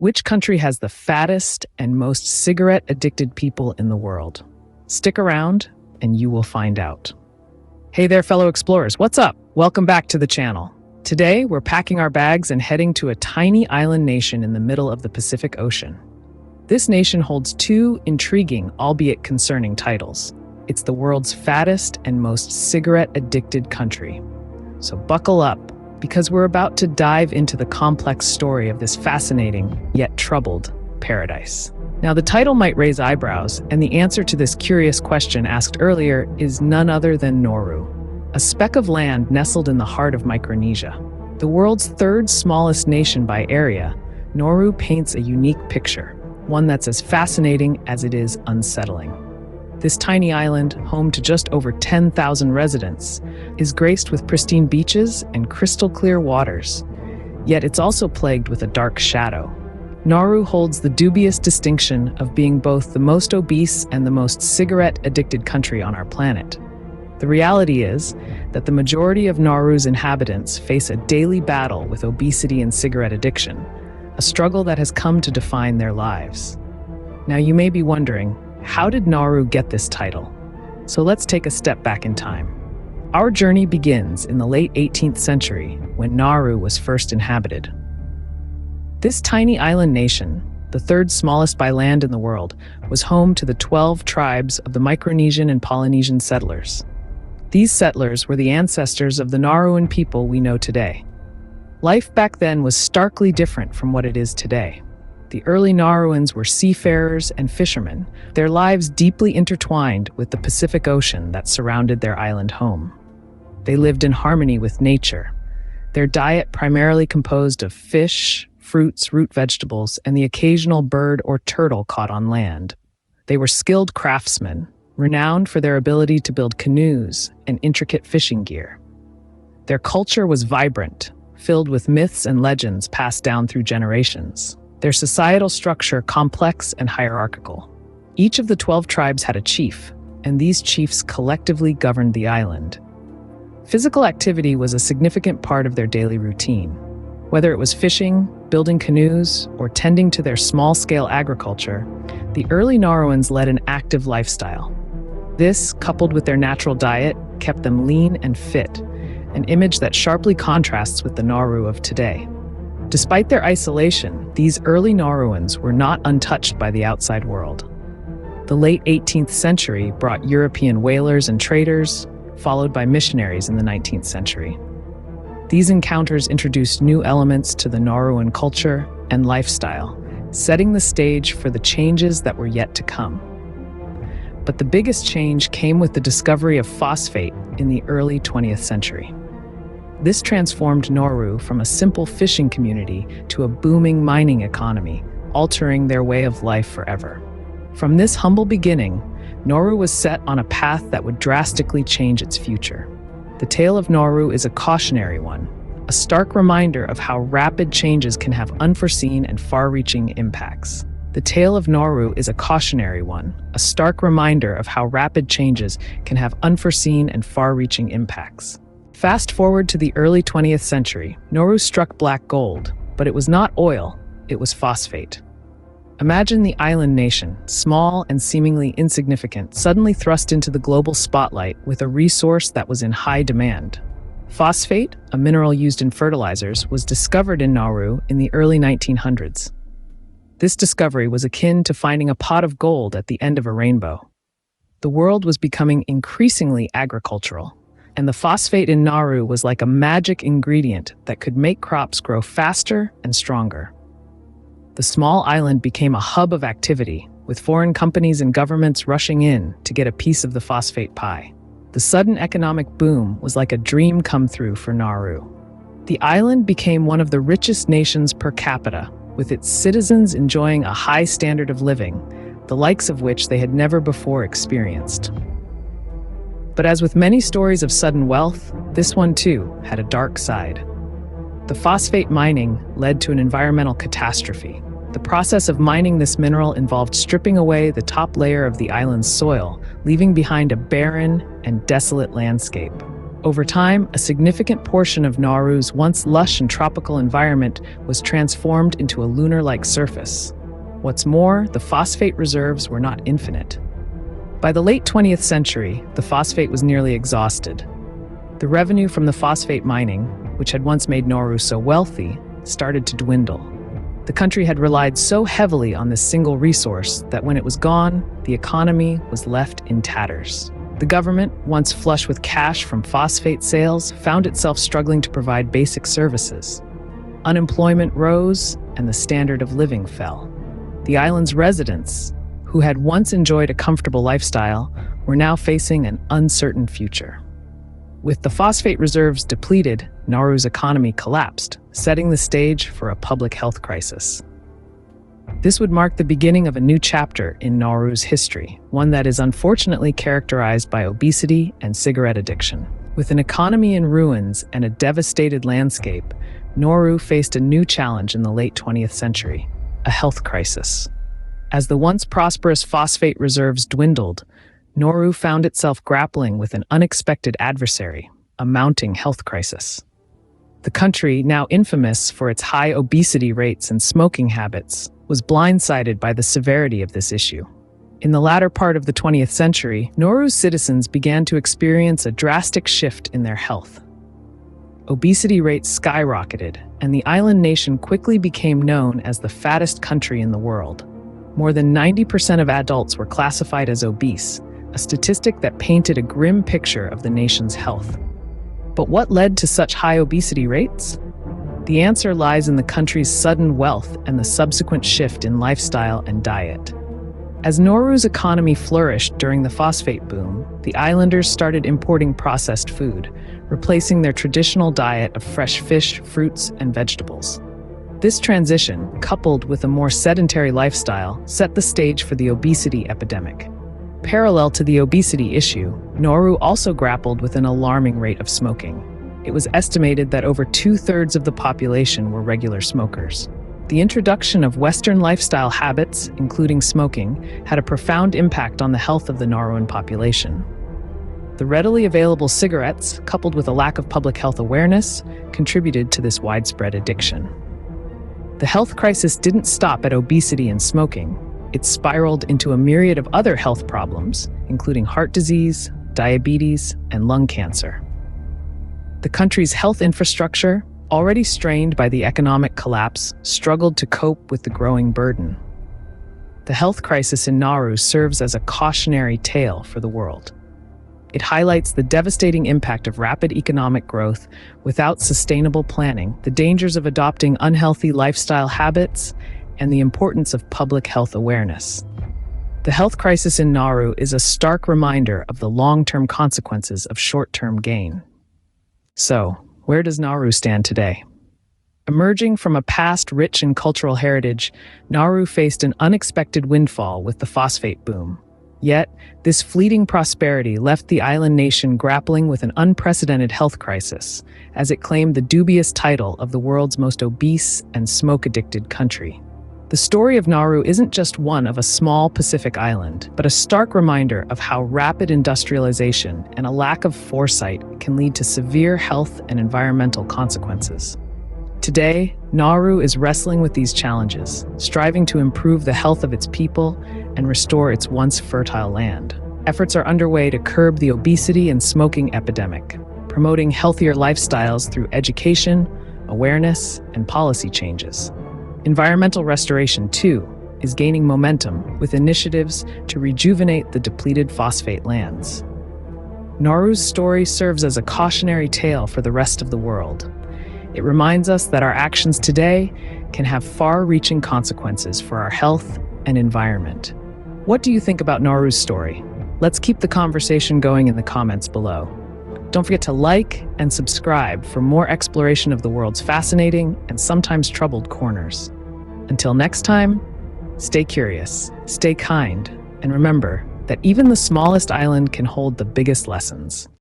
Which country has the fattest and most cigarette-addicted people in the world? Stick around and you will find out. Hey there, fellow explorers, what's up? Welcome back to the channel. Today, we're packing our bags and heading to a tiny island nation in the middle of the Pacific Ocean. This nation holds two intriguing, albeit concerning titles. It's the world's fattest and most cigarette-addicted country. So buckle up, because we're about to dive into the complex story of this fascinating, yet troubled, paradise. Now, the title might raise eyebrows, and the answer to this curious question asked earlier is none other than Nauru, a speck of land nestled in the heart of Micronesia. The world's third smallest nation by area, Nauru paints a unique picture, one that's as fascinating as it is unsettling. This tiny island, home to just over 10,000 residents, is graced with pristine beaches and crystal-clear waters. Yet it's also plagued with a dark shadow. Nauru holds the dubious distinction of being both the most obese and the most cigarette-addicted country on our planet. The reality is that the majority of Nauru's inhabitants face a daily battle with obesity and cigarette addiction, a struggle that has come to define their lives. Now, you may be wondering, how did Nauru get this title? So let's take a step back in time. Our journey begins in the late 18th century when Nauru was first inhabited. This tiny island nation, the third smallest by land in the world, was home to the 12 tribes of the Micronesian and Polynesian settlers. These settlers were the ancestors of the Nauruan people we know today. Life back then was starkly different from what it is today. The early Nauruans were seafarers and fishermen, their lives deeply intertwined with the Pacific Ocean that surrounded their island home. They lived in harmony with nature, their diet primarily composed of fish, fruits, root vegetables, and the occasional bird or turtle caught on land. They were skilled craftsmen, renowned for their ability to build canoes and intricate fishing gear. Their culture was vibrant, filled with myths and legends passed down through generations. Their societal structure complex and hierarchical. Each of the 12 tribes had a chief, and these chiefs collectively governed the island. Physical activity was a significant part of their daily routine. Whether it was fishing, building canoes, or tending to their small-scale agriculture, the early Nauruans led an active lifestyle. This, coupled with their natural diet, kept them lean and fit, an image that sharply contrasts with the Nauru of today. Despite their isolation, these early Nauruans were not untouched by the outside world. The late 18th century brought European whalers and traders, followed by missionaries in the 19th century. These encounters introduced new elements to the Nauruan culture and lifestyle, setting the stage for the changes that were yet to come. But the biggest change came with the discovery of phosphate in the early 20th century. This transformed Nauru from a simple fishing community to a booming mining economy, altering their way of life forever. From this humble beginning, Nauru was set on a path that would drastically change its future. The tale of Nauru is a cautionary one, a stark reminder of how rapid changes can have unforeseen and far-reaching impacts. The tale of Nauru is a cautionary one, a stark reminder of how rapid changes can have unforeseen and far-reaching impacts. Fast forward to the early 20th century, Nauru struck black gold, but it was not oil, it was phosphate. Imagine the island nation, small and seemingly insignificant, suddenly thrust into the global spotlight with a resource that was in high demand. Phosphate, a mineral used in fertilizers, was discovered in Nauru in the early 1900s. This discovery was akin to finding a pot of gold at the end of a rainbow. The world was becoming increasingly agricultural, and the phosphate in Nauru was like a magic ingredient that could make crops grow faster and stronger. The small island became a hub of activity, with foreign companies and governments rushing in to get a piece of the phosphate pie. The sudden economic boom was like a dream come true for Nauru. The island became one of the richest nations per capita, with its citizens enjoying a high standard of living, the likes of which they had never before experienced. But as with many stories of sudden wealth, this one too had a dark side. The phosphate mining led to an environmental catastrophe. The process of mining this mineral involved stripping away the top layer of the island's soil, leaving behind a barren and desolate landscape. Over time, a significant portion of Nauru's once lush and tropical environment was transformed into a lunar-like surface. What's more, the phosphate reserves were not infinite. By the late 20th century, the phosphate was nearly exhausted. The revenue from the phosphate mining, which had once made Nauru so wealthy, started to dwindle. The country had relied so heavily on this single resource that when it was gone, the economy was left in tatters. The government, once flush with cash from phosphate sales, found itself struggling to provide basic services. Unemployment rose, and the standard of living fell. The island's residents, who had once enjoyed a comfortable lifestyle, were now facing an uncertain future. With the phosphate reserves depleted, Nauru's economy collapsed, setting the stage for a public health crisis. This would mark the beginning of a new chapter in Nauru's history, one that is unfortunately characterized by obesity and cigarette addiction. With an economy in ruins and a devastated landscape, Nauru faced a new challenge in the late 20th century: a health crisis. As the once prosperous phosphate reserves dwindled, Nauru found itself grappling with an unexpected adversary: a mounting health crisis. The country, now infamous for its high obesity rates and smoking habits, was blindsided by the severity of this issue. In the latter part of the 20th century, Nauru's citizens began to experience a drastic shift in their health. Obesity rates skyrocketed, and the island nation quickly became known as the fattest country in the world. More than 90% of adults were classified as obese, a statistic that painted a grim picture of the nation's health. But what led to such high obesity rates? The answer lies in the country's sudden wealth and the subsequent shift in lifestyle and diet. As Nauru's economy flourished during the phosphate boom, the islanders started importing processed food, replacing their traditional diet of fresh fish, fruits, and vegetables. This transition, coupled with a more sedentary lifestyle, set the stage for the obesity epidemic. Parallel to the obesity issue, Nauru also grappled with an alarming rate of smoking. It was estimated that over 2/3 of the population were regular smokers. The introduction of Western lifestyle habits, including smoking, had a profound impact on the health of the Nauruan population. The readily available cigarettes, coupled with a lack of public health awareness, contributed to this widespread addiction. The health crisis didn't stop at obesity and smoking. It spiraled into a myriad of other health problems, including heart disease, diabetes, and lung cancer. The country's health infrastructure, already strained by the economic collapse, struggled to cope with the growing burden. The health crisis in Nauru serves as a cautionary tale for the world. It highlights the devastating impact of rapid economic growth without sustainable planning, the dangers of adopting unhealthy lifestyle habits, and the importance of public health awareness. The health crisis in Nauru is a stark reminder of the long-term consequences of short-term gain. So, where does Nauru stand today? Emerging from a past rich in cultural heritage, Nauru faced an unexpected windfall with the phosphate boom. Yet, this fleeting prosperity left the island nation grappling with an unprecedented health crisis, as it claimed the dubious title of the world's most obese and smoke-addicted country. The story of Nauru isn't just one of a small Pacific island, but a stark reminder of how rapid industrialization and a lack of foresight can lead to severe health and environmental consequences. Today, Nauru is wrestling with these challenges, striving to improve the health of its people and restore its once fertile land. Efforts are underway to curb the obesity and smoking epidemic, promoting healthier lifestyles through education, awareness, and policy changes. Environmental restoration, too, is gaining momentum with initiatives to rejuvenate the depleted phosphate lands. Nauru's story serves as a cautionary tale for the rest of the world. It reminds us that our actions today can have far-reaching consequences for our health and environment. What do you think about Nauru's story? Let's keep the conversation going in the comments below. Don't forget to like and subscribe for more exploration of the world's fascinating and sometimes troubled corners. Until next time, stay curious, stay kind, and remember that even the smallest island can hold the biggest lessons.